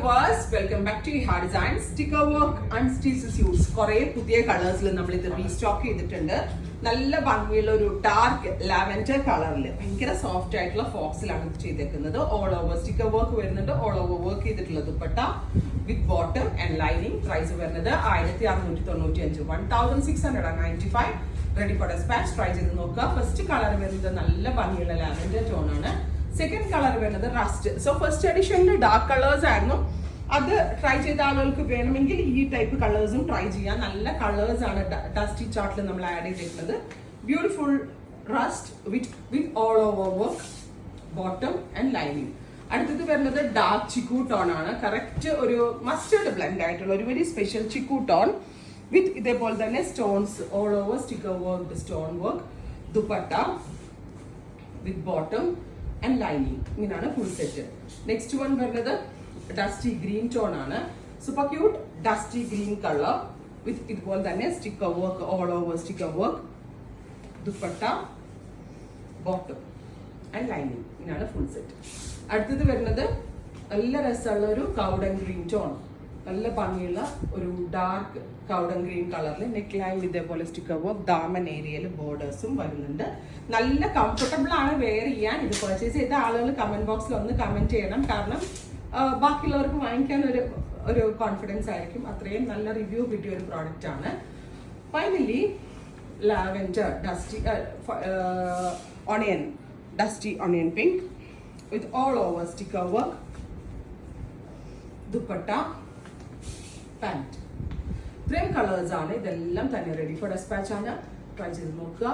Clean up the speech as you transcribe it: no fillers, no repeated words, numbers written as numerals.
lovers, welcome back to Ihar Designs. Sticker work and stitches use. കുറേ പുതിയ കളേഴ്സിൽ നമ്മൾ ഇത് റീസ്റ്റോക്ക് ചെയ്തിട്ടുണ്ട്. നല്ല ഭംഗിയുള്ള ഒരു ഡാർക്ക് ലാവൻഡർ കളറിൽ ഭയങ്കര സോഫ്റ്റ് ആയിട്ടുള്ള ഫോക്സിലാണ് ഇത് ചെയ്തേക്കുന്നത്. ഓൾ ഓവർ സ്റ്റിക്കർ വർക്ക് വരുന്നുണ്ട്. ഓൾ ഓവർ വർക്ക് ചെയ്തിട്ടുള്ള dupatta with bottom and lining. Price വരുന്നത് 1695, 1695. Ready for dispatch. ട്രൈ ചെയ്ത് നോക്കുക. ഫസ്റ്റ് കളർ വരുന്നത് നല്ല ഭംഗിയുള്ള ലാവൻഡർ ടോൺ ആണ്. സെക്കൻഡ് കളർ വരുന്നത് റസ്റ്റ്. സോ ഫസ്റ്റ് എഡിഷനിൽ ഡാർക്ക് കളേഴ്സ് ആയിരുന്നു. അത് ട്രൈ ചെയ്ത ആളുകൾക്ക് വേണമെങ്കിൽ ഈ ടൈപ്പ് കളേഴ്സും ട്രൈ ചെയ്യാം. നല്ല കളേഴ്സ് ആണ് ഡസ്റ്റി ചാർട്ടിൽ നമ്മൾ ആഡ് ചെയ്തിട്ടുള്ളത്. Beautiful rest with all over work, bottom and lining. അടുത്തത് വരുന്നത് ഡാർക്ക് ചിക്കു ടോൺ ആണ്. കറക്റ്റ് ഒരു മസ്റ്റേർഡ് ബ്ലെൻഡ് ആയിട്ടുള്ള ഒരു very special chikoo tone with ഇതേപോലെ തന്നെ stones all over sticker work, stone work, dupatta with bottom and lining. ഇങ്ങനെയാണ് ഫുൾ സെറ്റ്. നെക്സ്റ്റ് വൺ വരുന്നത് ഡസ്റ്റി ഗ്രീൻ ടോൺ ആണ്. Super cute dusty green colour with ഇതുപോലെ തന്നെ sticker work, all over sticker work, dupatta, bottom and lining. ഇങ്ങനെയാണ് full set. അടുത്തത് വരുന്നത് നല്ല രസമുള്ള ഒരു കൗഡൻ ഗ്രീൻ ടോൺ. നല്ല ഭംഗിയുള്ള ഒരു ഡാർക്ക് കൗഡൻ ഗ്രീൻ കളറിൽ നെക്ക് ലൈൻ ഇതേപോലെ സ്റ്റിക്കർ വർക്ക്, ദാമൻ ഏരിയയിൽ ബോർഡേഴ്സും വരുന്നുണ്ട്. നല്ല കംഫർട്ടബിൾ ആണ് വെയർ ചെയ്യാൻ. ഇത് പർച്ചേസ് ചെയ്ത ആളുകൾ കമന്റ് ബോക്സിൽ ഒന്ന് കമന്റ് ചെയ്യണം. കാരണം ബാക്കിയുള്ളവർക്ക് വാങ്ങിക്കാൻ ഒരു കോൺഫിഡൻസ് ആയിരിക്കും. അത്രയും നല്ല റിവ്യൂ കിട്ടിയ ഒരു പ്രോഡക്റ്റ് ആണ്. Finally lavender dusty onion, dusty onion pink വിത്ത് all over sticker work, dupatta, pant. ഇത്രയും കളേഴ്സ് ആണ്. ഇതെല്ലാം തന്നെ റെഡി ഫോർ ഡെസ്പാച്ച് ആണ്. ട്രൈ ചെയ്ത് നോക്കുക.